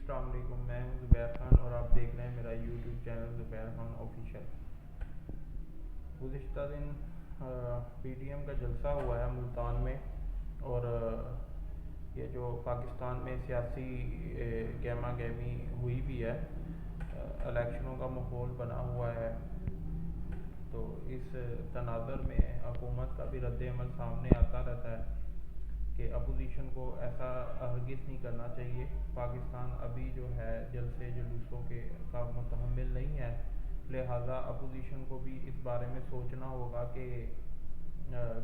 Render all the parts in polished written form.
السلام علیکم، میں ہوں زبیر خان اور آپ دیکھ رہے ہیں میرا یوٹیوب چینل زبیر خان آفیشیل۔ گزشتہ دن پی ٹی ایم کا جلسہ ہوا ہے ملتان میں، اور یہ جو پاکستان میں سیاسی گہما گہمی ہوئی بھی ہے، الیکشنوں کا ماحول بنا ہوا ہے، تو اس تناظر میں حکومت کا بھی رد عمل سامنے آتا رہتا ہے کہ اپوزیشن کو ایسا ہرگز نہیں کرنا چاہیے۔ پاکستان ابھی جو ہے جلسے جلوسوں کے کا متحمل نہیں ہے، لہٰذا اپوزیشن کو بھی اس بارے میں سوچنا ہوگا کہ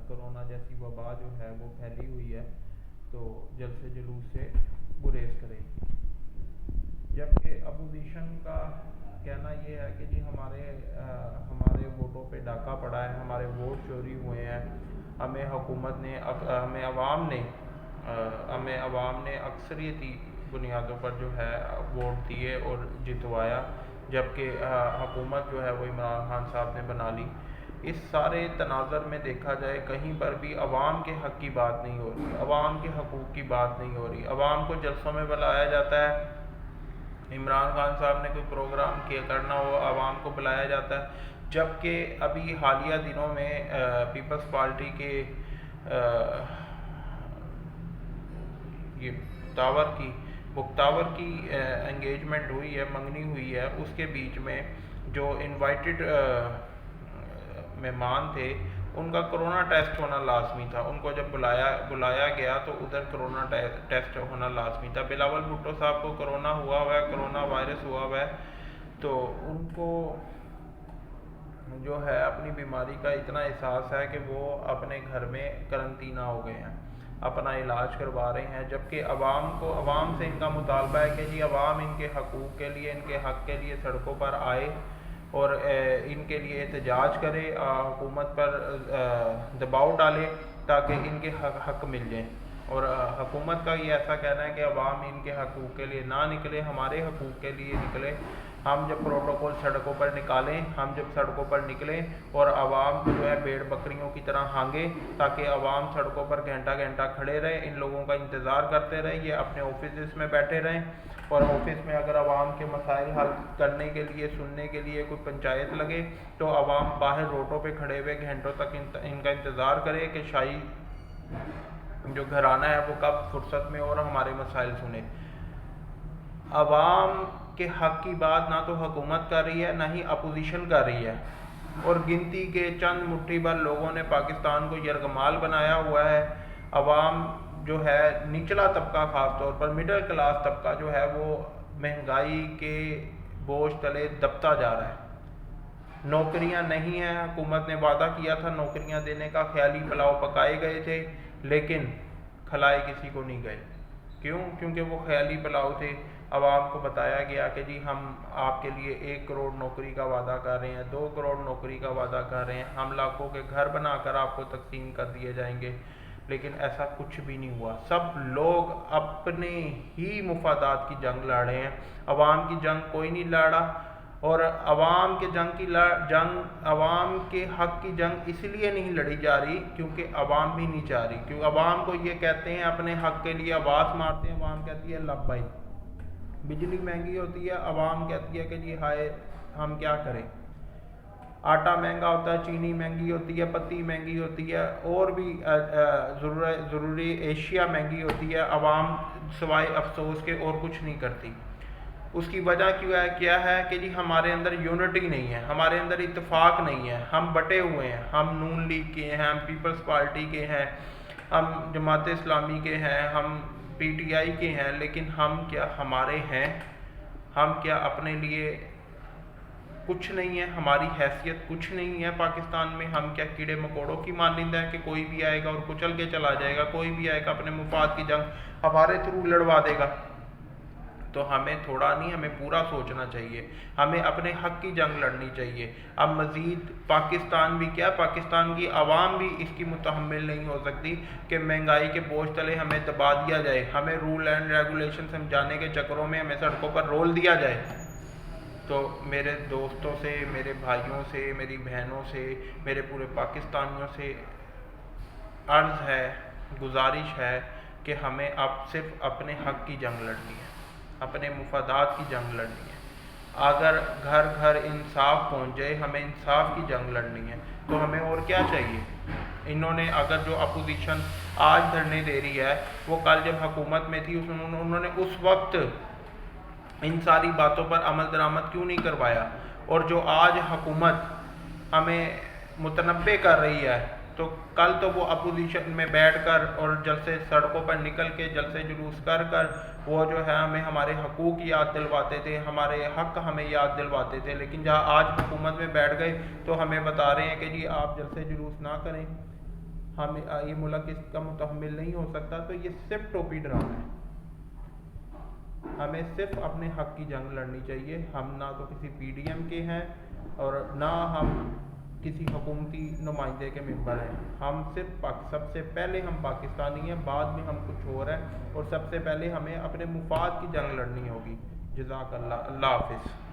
کرونا جیسی وبا جو ہے وہ پھیلی ہوئی ہے، تو جلسے جلوس سے گریز کرے۔ جبکہ اپوزیشن کا کہنا یہ ہے کہ جی ہمارے ووٹوں پہ ڈاکہ پڑا ہے، ہمارے ووٹ چوری ہوئے ہیں، ہمیں حکومت نے ہمیں عوام نے اکثریتی بنیادوں پر جو ہے ووٹ دیے اور جتوایا، جبکہ حکومت جو ہے وہ عمران خان صاحب نے بنا لی۔ اس سارے تناظر میں دیکھا جائے کہیں پر بھی عوام کے حق کی بات نہیں ہو رہی، عوام کے حقوق کی بات نہیں ہو رہی۔ عوام کو جلسوں میں بلایا جاتا ہے، عمران خان صاحب نے کوئی پروگرام کرنا ہو عوام کو بلایا جاتا ہے، جبکہ ابھی حالیہ دنوں میں پیپلز پارٹی کے یہ مختار کی انگیجمنٹ ہوئی ہے، منگنی ہوئی ہے، اس کے بیچ میں جو انوائٹڈ مہمان تھے ان کا کرونا ٹیسٹ ہونا لازمی تھا۔ ان کو جب بلایا گیا تو ادھر کرونا ٹیسٹ ہونا لازمی تھا۔ بلاول بھٹو صاحب کو کرونا ہوا ہوا ہے، کرونا وائرس ہوا ہوا ہے، تو ان کو جو ہے اپنی بیماری کا اتنا احساس ہے کہ وہ اپنے گھر میں قرنطینہ ہو گئے ہیں، اپنا علاج کروا رہے ہیں، جبکہ عوام سے ان کا مطالبہ ہے کہ جی عوام ان کے حقوق کے لیے، ان کے حق کے لیے سڑکوں پر آئے اور ان کے لیے احتجاج کرے، حکومت پر دباؤ ڈالے تاکہ ان کے حق مل جائیں۔ اور حکومت کا یہ ایسا کہنا ہے کہ عوام ان کے حقوق کے لیے نہ نکلے، ہمارے حقوق کے لیے نکلے۔ ہم جب پروٹوکول سڑکوں پر نکالیں، ہم جب سڑکوں پر نکلیں اور عوام جو ہے بھیڑ بکریوں کی طرح ہانگے، تاکہ عوام سڑکوں پر گھنٹہ گھنٹہ کھڑے رہے، ان لوگوں کا انتظار کرتے رہے، یہ اپنے آفسز میں بیٹھے رہیں، اور آفس میں اگر عوام کے مسائل حل کرنے کے لیے، سننے کے لیے کوئی پنچایت لگے تو عوام باہر روڈوں پہ کھڑے ہوئے گھنٹوں تک ان کا انتظار کرے کہ شاہی جو گھرانہ ہے وہ کب فرصت میں اور ہمارے مسائل سنے۔ عوام کے حق کی بات نہ تو حکومت کر رہی ہے، نہ ہی اپوزیشن کر رہی ہے، اور گنتی کے چند مٹھی بھر لوگوں نے پاکستان کو یرغمال بنایا ہوا ہے۔ عوام جو ہے نچلا طبقہ، خاص طور پر مڈل کلاس طبقہ جو ہے وہ مہنگائی کے بوجھ تلے دبتا جا رہا ہے۔ نوکریاں نہیں ہیں، حکومت نے وعدہ کیا تھا نوکریاں دینے کا، خیالی پلاؤ پکائے گئے تھے لیکن کھلائے کسی کو نہیں گئے۔ کیوں؟ کیونکہ وہ خیالی پلاؤ تھے۔ عوام کو بتایا گیا کہ جی ہم آپ کے لیے 1 کروڑ نوکری کا وعدہ کر رہے ہیں، 2 کروڑ نوکری کا وعدہ کر رہے ہیں، ہم لاکھوں کے گھر بنا کر آپ کو تقسیم کر دیے جائیں گے، لیکن ایسا کچھ بھی نہیں ہوا۔ سب لوگ اپنے ہی مفادات کی جنگ لڑ رہے ہیں، عوام کی جنگ کوئی نہیں لڑا، اور عوام کے حق کی جنگ اس لیے نہیں لڑی جا رہی کیونکہ عوام بھی نہیں چاہ رہی، کیونکہ عوام کو یہ کہتے ہیں، اپنے حق کے لیے آواز مارتے ہیں، عوام کہتی ہے لبیک۔ بجلی مہنگی ہوتی ہے، عوام کہتی ہے کہ جی ہائے ہم کیا کریں، آٹا مہنگا ہوتا ہے، چینی مہنگی ہوتی ہے، پتی مہنگی ہوتی ہے، اور بھی ضروری اشیاء مہنگی ہوتی ہے، عوام سوائے افسوس کے اور کچھ نہیں کرتی۔ اس کی وجہ کیا ہے کہ جی ہمارے اندر یونٹی نہیں ہے، ہمارے اندر اتفاق نہیں ہے، ہم بٹے ہوئے ہیں، ہم نون لیگ کے ہیں، ہم پیپلز پارٹی کے ہیں، ہم جماعت اسلامی کے ہیں، ہم پی ٹی آئی کے ہیں، لیکن ہم کیا ہمارے ہیں؟ ہم کیا اپنے لیے کچھ نہیں ہے؟ ہماری حیثیت کچھ نہیں ہے پاکستان میں؟ ہم کیا کیڑے مکوڑوں کی مانند ہیں کہ کوئی بھی آئے گا اور کچل کے چلا جائے گا، کوئی بھی آئے گا اپنے مفاد کی جنگ ہمارے تھرو لڑوا دے گا؟ تو ہمیں تھوڑا نہیں، ہمیں پورا سوچنا چاہیے، ہمیں اپنے حق کی جنگ لڑنی چاہیے۔ اب مزید پاکستان بھی کیا، پاکستان کی عوام بھی اس کی متحمل نہیں ہو سکتی کہ مہنگائی کے بوجھ تلے ہمیں دبا دیا جائے، ہمیں رول اینڈ ریگولیشن سمجھانے کے چکروں میں ہمیں سڑکوں پر رول دیا جائے۔ تو میرے دوستوں سے، میرے بھائیوں سے، میری بہنوں سے، میرے پورے پاکستانیوں سے عرض ہے، گزارش ہے کہ ہمیں اب صرف اپنے حق کی جنگ لڑنی ہے۔ اپنے مفادات کی جنگ لڑنی ہے۔ اگر گھر گھر انصاف پہنچ جائے، ہمیں انصاف کی جنگ لڑنی ہے، تو ہمیں اور کیا چاہیے؟ انہوں نے اگر جو اپوزیشن آج دھرنے دے رہی ہے، وہ کل جب حکومت میں تھی انہوں نے اس وقت ان ساری باتوں پر عمل درآمد کیوں نہیں کروایا؟ اور جو آج حکومت ہمیں متنبع کر رہی ہے، تو کل تو وہ اپوزیشن میں بیٹھ کر اور جلسے سڑکوں پر نکل کے جلسے جلوس کر کر وہ جو ہے ہمیں ہمارے حقوق یاد دلواتے تھے، ہمارے حق ہمیں یاد دلواتے تھے، لیکن جہاں آج حکومت میں بیٹھ گئے تو ہمیں بتا رہے ہیں کہ جی آپ جلسے جلوس نہ کریں، ہم یہ ملک اس کا متحمل نہیں ہو سکتا۔ تو یہ صرف ٹوپی ڈرامہ ہے۔ ہمیں صرف اپنے حق کی جنگ لڑنی چاہیے۔ ہم نہ تو کسی پی ڈی ایم کے ہیں اور نہ ہم کسی حکومتی نمائندے کے ممبر ہیں۔ ہم صرف سب سے پہلے ہم پاکستانی ہیں، بعد میں ہم کچھ اور ہیں، اور سب سے پہلے ہمیں اپنے مفاد کی جنگ لڑنی ہوگی۔ جزاک اللہ، اللہ حافظ۔